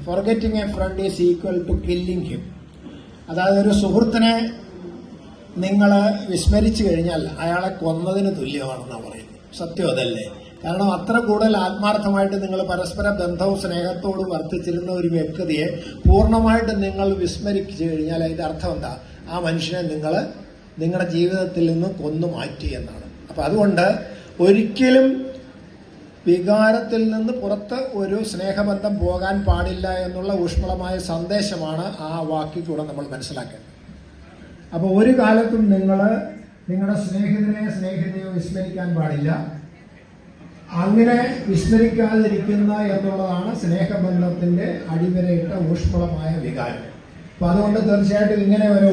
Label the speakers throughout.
Speaker 1: Forgetting a friend is equal to killing him. അതായത് ഒരു സുഹൃത്തിനെ നിങ്ങൾ വിസ്മരിച്ചു കഴിഞ്ഞാൽ അയാളെ കൊന്നതിന് തുല്യമാണെന്നാണ് പറയുന്നത്. സത്യം അതല്ലേ? കാരണം അത്ര കൂടുതൽ ആത്മാർത്ഥമായിട്ട് നിങ്ങൾ പരസ്പര ബന്ധവും സ്നേഹത്തോടും വർദ്ധിച്ചിരുന്ന ഒരു വ്യക്തിയെ പൂർണ്ണമായിട്ട് നിങ്ങൾ വിസ്മരിച്ചു കഴിഞ്ഞാൽ അതിന്റെ അർത്ഥം എന്താ? ആ മനുഷ്യനെ നിങ്ങൾ നിങ്ങളുടെ ജീവിതത്തിൽ നിന്ന് കൊന്നു മാറ്റി എന്നാണ്. അപ്പൊ അതുകൊണ്ട് ഒരിക്കലും വികാരത്തിൽ നിന്ന് പുറത്ത് ഒരു സ്നേഹബന്ധം പോകാൻ പാടില്ല എന്നുള്ള ഊഷ്മളമായ സന്ദേശമാണ് ആ വാക്കിൽ കൂടെ നമ്മൾ മനസ്സിലാക്കേണ്ടത്. അപ്പൊ ഒരു കാലത്തും നിങ്ങൾ നിങ്ങളുടെ സ്നേഹിതനെയോ വിസ്മരിക്കാൻ പാടില്ല. അങ്ങനെ വിസ്മരിക്കാതിരിക്കുന്ന എന്നുള്ളതാണ് സ്നേഹബന്ധത്തിന്റെ അടിവരയിട്ട ഊഷ്മളമായ വികാരം. അപ്പൊ അതുകൊണ്ട് തീർച്ചയായിട്ടും ഇങ്ങനെ ഒരു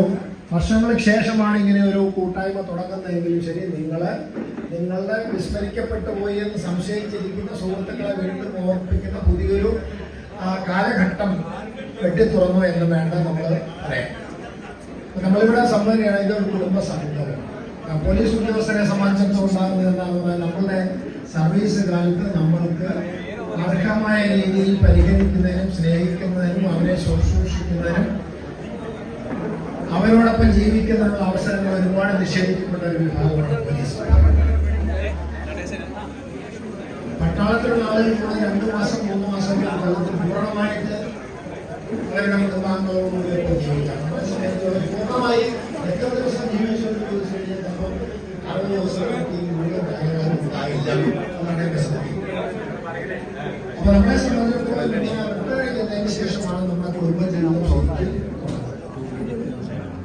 Speaker 1: വർഷങ്ങൾക്ക് ശേഷമാണ് ഇങ്ങനെ ഒരു കൂട്ടായ്മ തുടങ്ങുന്നതെങ്കിലും ശരി, നിങ്ങളുടെ വിസ്മരിക്കപ്പെട്ടു പോയി എന്ന് സംശയിച്ചിരിക്കുന്ന സുഹൃത്തുക്കളെ വീണ്ടും ഓർപ്പിക്കുന്ന പുതിയൊരു കാലഘട്ടം വെട്ടിത്തുറന്നു എന്ന് വേണ്ട നമ്മൾ പറയാം. നമ്മളിവിടെ സംബന്ധിക്കുകയാണ് ഇതൊരു കുടുംബ സംഘം. പോലീസ് ഉദ്യോഗസ്ഥരെ സംബന്ധിച്ചിടത്തോളം എന്താണ് നമ്മളുടെ സർവീസ് കാലത്ത് നമ്മൾക്ക് അർഹമായ രീതിയിൽ പരിഗണിക്കുന്നതിനും സ്നേഹിക്കുന്നതിനും അവരെ ശുശ്രൂഷിക്കുന്നതിനും അവരോടൊപ്പം ജീവിക്കുന്നതിനുള്ള അവസരങ്ങൾ ഒരുപാട് നിഷേധിക്കപ്പെട്ട ഒരു വിഭാഗമാണ് പോലീസ്. പട്ടാളത്തിലുള്ള ആളുകൾ കൂടെ 2 മാസം 3 മാസം കൊല്ലത്തിൽ പൂർണ്ണമായിട്ട് അവരുടെ കുടുംബാംഗങ്ങളോടുകൂടി ജീവിക്കാം. പൂർണ്ണമായി എത്ര ദിവസം ജീവിച്ചോട്ട് ചോദിച്ചു കഴിഞ്ഞാൽ ചിലപ്പോൾ 60 ദിവസം ഈ മുഴുവൻ കാര്യങ്ങളും ഉണ്ടായില്ല എന്നാണ് എന്റെ ശ്രദ്ധ. അപ്പൊ നമ്മളെ സംബന്ധിച്ചിടത്തോളം റിട്ടയർ ചെയ്തതിന് ശേഷം